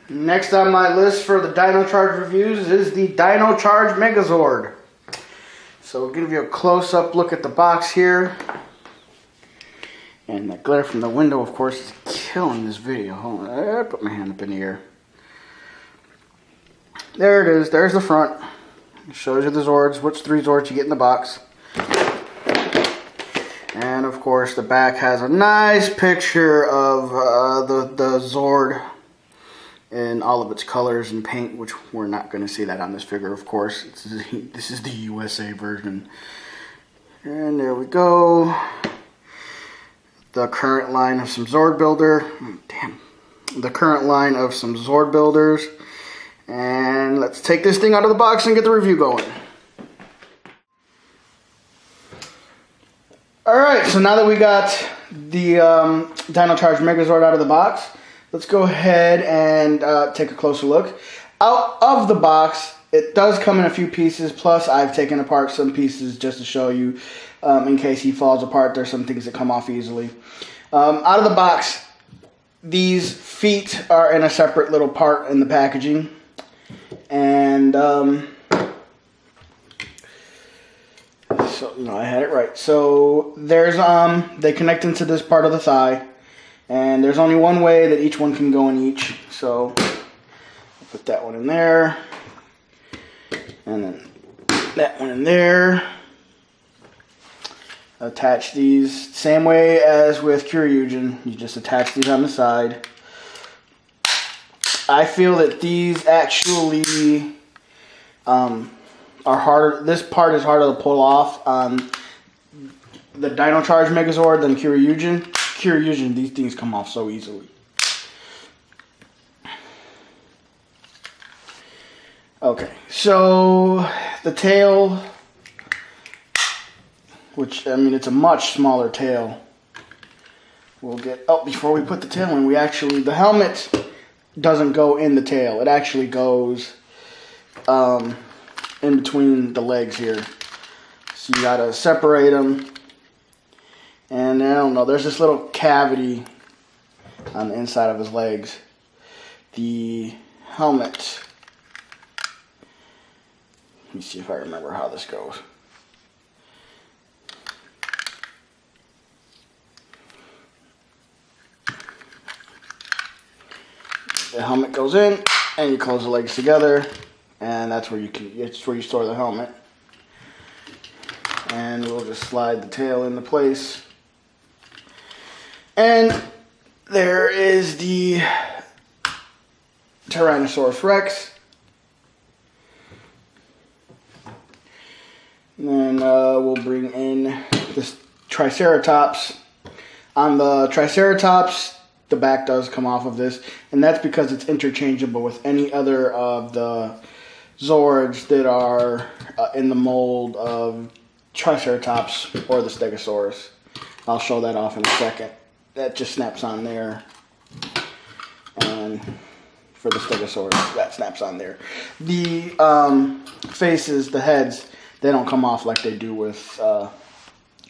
Next on my list for the Dino Charge reviews is the Dino Charge Megazord. So we'll give you a close-up look at the box here. And the glare from the window, of course, is killing this video. Hold on, I put my hand up in the air. There it is, there's the front. It shows you the Zords, which 3 Zords you get in the box. And of course, the back has a nice picture of the Zord in all of its colors and paint, which we're not going to see that on this figure, of course. This is the USA version. And there we go. The current line of some Zord builder. The current line of some Zord builders. And let's take this thing out of the box and get the review going. Alright, so now that we got the Dino Charge Megazord out of the box, let's go ahead and take a closer look. Out of the box, it does come in a few pieces, plus I've taken apart some pieces just to show you in case he falls apart. There's some things that come off easily. Out of the box, these feet are in a separate little part in the packaging. And, so, I had it right. So, there's, they connect into this part of the thigh. And there's only one way that each one can go in each. So, I'll put that one in there. And then that one in there. Attach these same way as with Kyryujin. You just attach these on the side. I feel that these actually are harder. This part is harder to pull off on the Dino Charge Megazord than Kyryujin. Kyryujin, these things come off so easily. Okay, so the tail, which, I mean, it's a much smaller tail. We'll get, oh, before we put the tail in, the helmet doesn't go in the tail. It actually goes in between the legs here. So you gotta separate them. And I don't know, there's this little cavity on the inside of his legs. The helmet, let me see if I remember how this goes. The helmet goes in, and you close the legs together, and that's where it's where you store the helmet. And we'll just slide the tail into place. And there is the Tyrannosaurus Rex. And then we'll bring in this Triceratops. On the Triceratops, the back does come off of this, and that's because it's interchangeable with any other of the Zords that are in the mold of Triceratops or the Stegosaurus. I'll show that off in a second. That just snaps on there, and for the Stegosaurus, that snaps on there. The faces, the heads, they don't come off like they do with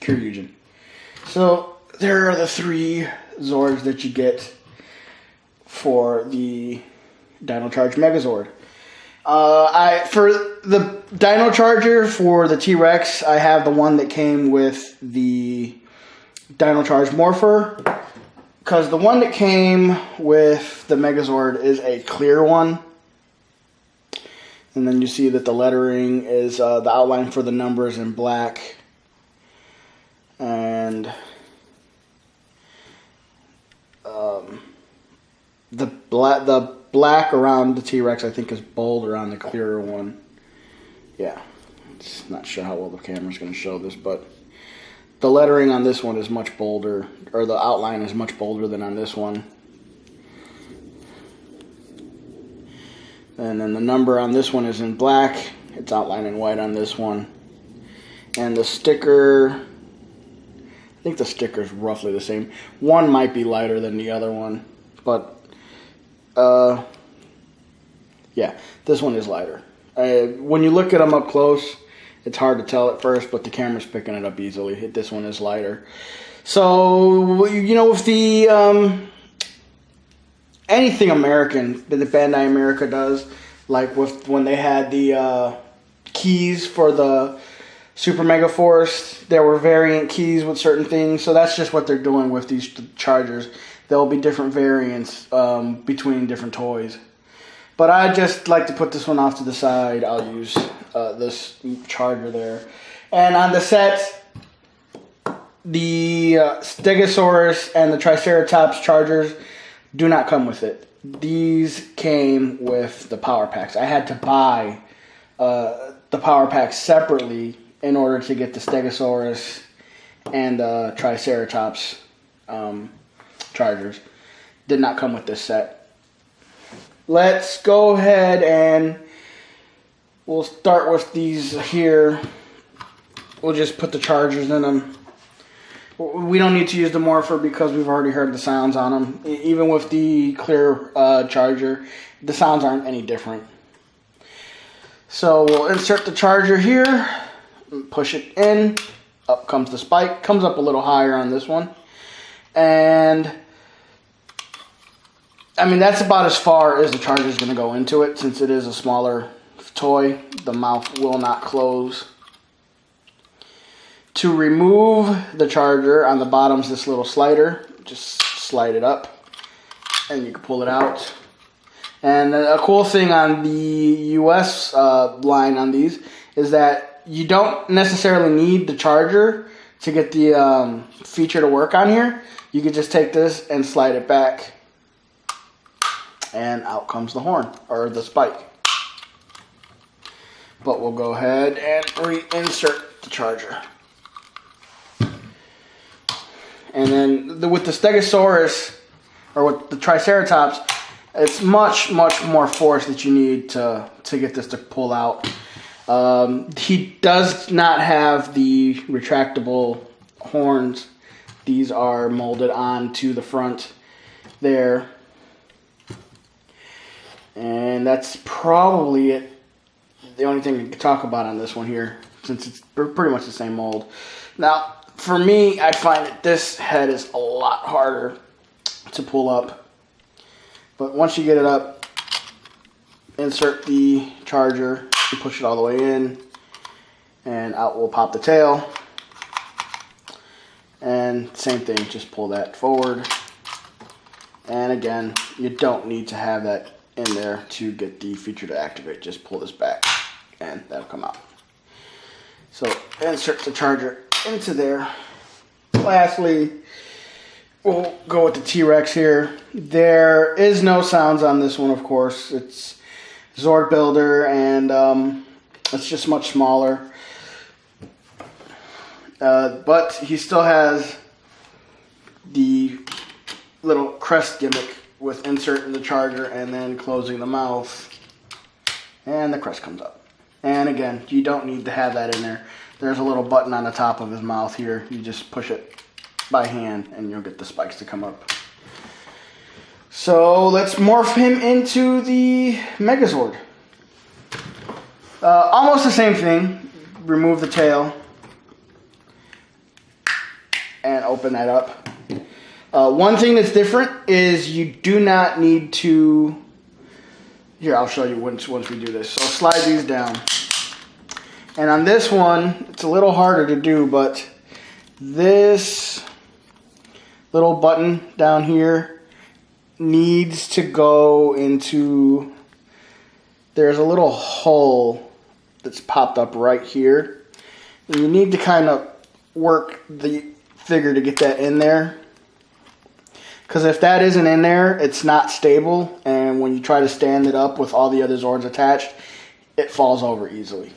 Kyryujin. So there are the 3 Zords that you get for the Dino Charge Megazord. For the Dino Charger for the T-Rex, I have the one that came with the Dino Charge Morpher, because the one that came with the Megazord is a clear one. And then you see that the lettering is the outline for the numbers in black. And the black around the T-Rex, I think, is bolder on the clearer one. Yeah, it's not sure how well the camera's going to show this, but the lettering on this one is much bolder, or the outline is much bolder than on this one. And then the number on this one is in black. It's outlined in white on this one. And the sticker, I think the sticker is roughly the same. One might be lighter than the other one, but yeah, this one is lighter. When you look at them up close, It's hard to tell at first, but the camera's picking it up easily. This one is lighter. So, you know, with the anything American that the Bandai America does, like with when they had the keys for the Super Mega Force, there were variant keys with certain things. So that's just what they're doing with these chargers. There will be different variants between different toys. But I just like to put this one off to the side. I'll use this charger there. And on the set, the Stegosaurus and the Triceratops chargers do not come with it. These came with the power packs. I had to buy the power packs separately in order to get the Stegosaurus and the Triceratops chargers. Did not come with this set. Let's go ahead and we'll start with these here. We'll just put the chargers in them. We don't need to use the morpher because we've already heard the sounds on them. Even with the clear charger, the sounds aren't any different. So we'll insert the charger here, push it in, up comes the spike. Comes up a little higher on this one. And I mean, that's about as far as the charger is going to go into it. Since it is a smaller toy, the mouth will not close. To remove the charger, on the bottom is this little slider. Just slide it up and you can pull it out. And a cool thing on the US line on these is that you don't necessarily need the charger to get the feature to work on here. You can just take this and slide it back and out comes the horn or the spike. But we'll go ahead and reinsert the charger. And then with the Stegosaurus, or with the Triceratops, it's much more force that you need to get this to pull out. He does not have the retractable horns. These are molded onto the front there. And that's probably it. The only thing we can talk about on this one here, since it's pretty much the same mold. Now, for me, I find that this head is a lot harder to pull up. But once you get it up, insert the charger, and push it all the way in, and out will pop the tail. And same thing, just pull that forward. And again, you don't need to have that in there to get the feature to activate. Just pull this back, and that'll come out. So insert the charger into there. Lastly, we'll go with the T-Rex here. There is no sounds on this one, of course. It's Zord Builder, and it's just much smaller. But he still has the little crest gimmick with inserting the charger and then closing the mouth. And the crest comes up. And again, you don't need to have that in there. There's a little button on the top of his mouth here. You just push it by hand and you'll get the spikes to come up. So let's morph him into the Megazord. Almost the same thing. Remove the tail and open that up. One thing that's different is you do not need to... Here, I'll show you once we do this. So slide these down. And on this one, it's a little harder to do, but this little button down here needs to go into... There's a little hole that's popped up right here. And you need to kind of work the figure to get that in there. Because if that isn't in there, it's not stable. And when you try to stand it up with all the other Zords attached, it falls over easily.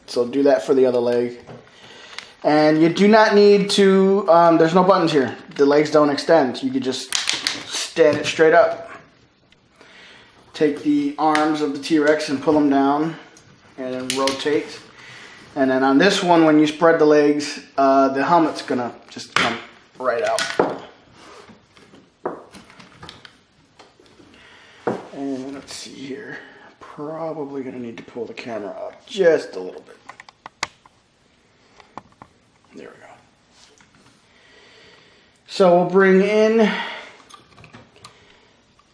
So do that for the other leg. And you do not need to, there's no buttons here. The legs don't extend. You can just stand it straight up. Take the arms of the T-Rex and pull them down. And then rotate. And then on this one, when you spread the legs, the helmet's going to just come right out. And let's see here. Probably going to need to pull the camera up just a little bit. There we go. So we'll bring in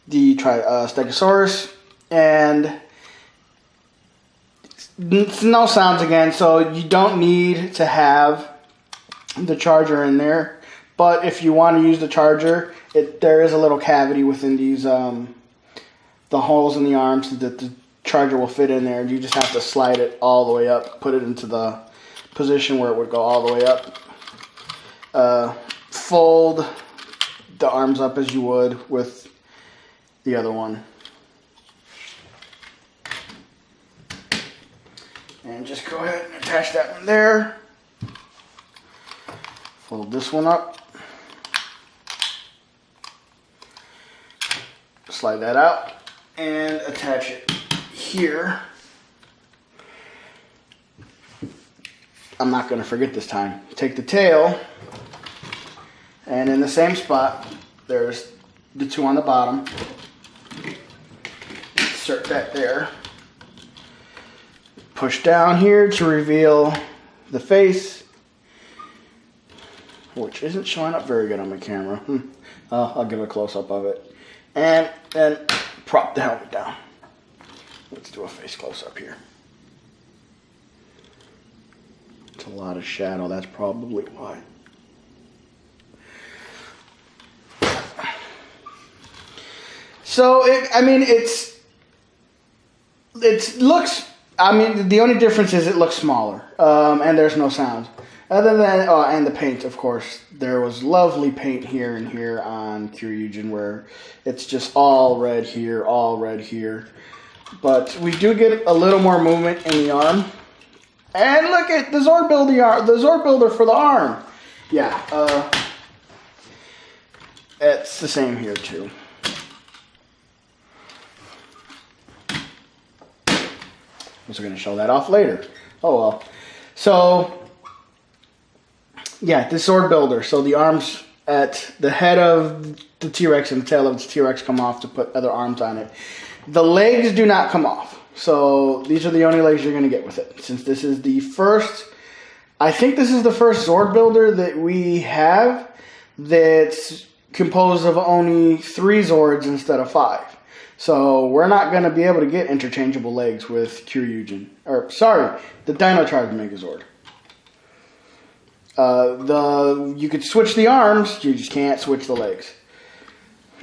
the Stegosaurus, and it's no sounds again, so you don't need to have the charger in there. But if you want to use the charger, there is a little cavity within these the holes in the arms that the charger will fit in there. You just have to slide it all the way up, put it into the position where it would go all the way up. Fold the arms up as you would with the other one. And just go ahead and attach that one there. Fold this one up. Slide that out and attach it here. I'm not going to forget this time. Take the tail, and in the same spot, there's the two on the bottom. Insert that there. Push down here to reveal the face, which isn't showing up very good on my camera. I'll give a close-up of it. And then prop the helmet down. Let's do a face close-up here. It's a lot of shadow, that's probably why. So, it looks, the only difference is it looks smaller, and there's no sound. Other than, and the paint, of course. There was lovely paint here and here on Kyryujin where it's just all red here, all red here. But we do get a little more movement in the arm. And look at the Zord builder for the arm. Yeah, it's the same here too. I was going to show that off later. Oh well. So, yeah, this Zord builder. So the arms at the head of the T-Rex and the tail of the T-Rex come off to put other arms on it. The legs do not come off. So these are the only legs you're going to get with it. Since this is the first, I think this is the first Zord builder that we have that's composed of only 3 Zords instead of 5. So we're not going to be able to get interchangeable legs with Kyryujin. Or, sorry, the Dino Charged Megazord. You could switch the arms, you just can't switch the legs.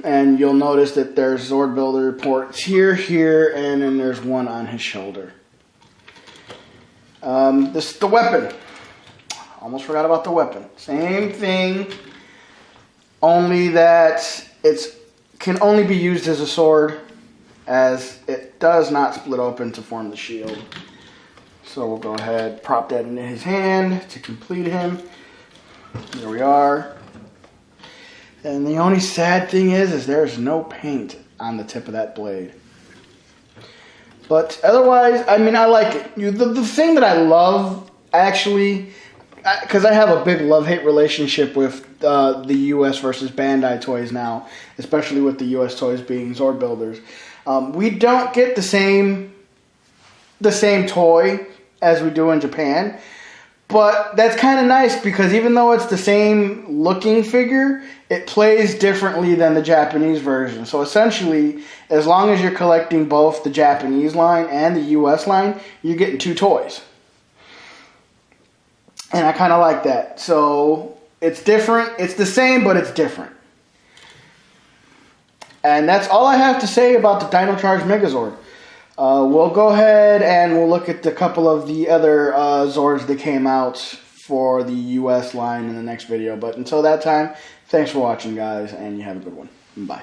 And you'll notice that there's Zord Builder ports here, and then there's one on his shoulder. This is the weapon. Almost forgot about the weapon. Same thing, only that it can only be used as a sword, as it does not split open to form the shield. So we'll go ahead, prop that into his hand to complete him. There we are. And the only sad thing is there's no paint on the tip of that blade. But otherwise, I like it. The thing that I love, actually, because I have a big love-hate relationship with the US versus Bandai toys now, especially with the US toys being Zord builders. We don't get the same toy as we do in Japan. But that's kind of nice because even though it's the same looking figure, it plays differently than the Japanese version. So essentially, as long as you're collecting both the Japanese line and the US line, you're getting 2 toys. And I kind of like that. So it's different. It's the same, but it's different. And that's all I have to say about the Dino Charged Megazord. We'll go ahead and we'll look at a couple of the other Zords that came out for the US line in the next video. But until that time, thanks for watching, guys, and you have a good one. Bye.